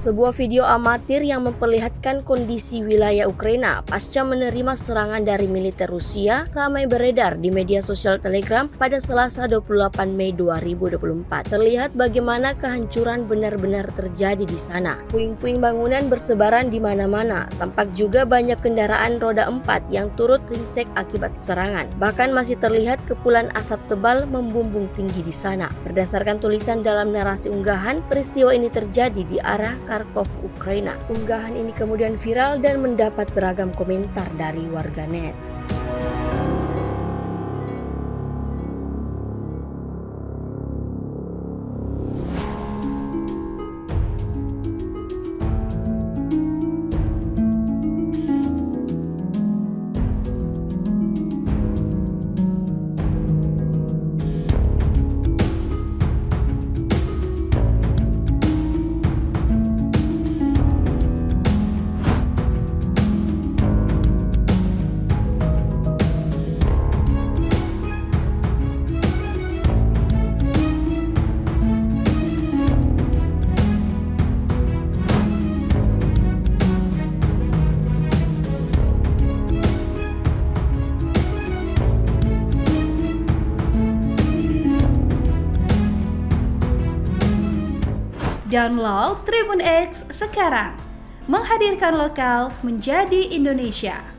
Sebuah video amatir yang memperlihatkan kondisi wilayah Ukraina pasca menerima serangan dari militer Rusia ramai beredar di media sosial Telegram pada Selasa 28 Mei 2024. Terlihat bagaimana kehancuran benar-benar terjadi di sana. Puing-puing bangunan bersebaran di mana-mana. Tampak juga banyak kendaraan roda 4 yang turut ringsek akibat serangan. Bahkan masih terlihat kepulan asap tebal membumbung tinggi di sana. Berdasarkan tulisan dalam narasi unggahan, peristiwa ini terjadi di arah Kharkov, Ukraina. Unggahan ini kemudian viral dan mendapat beragam komentar dari warganet. Download Tribun X sekarang, menghadirkan lokal menjadi Indonesia.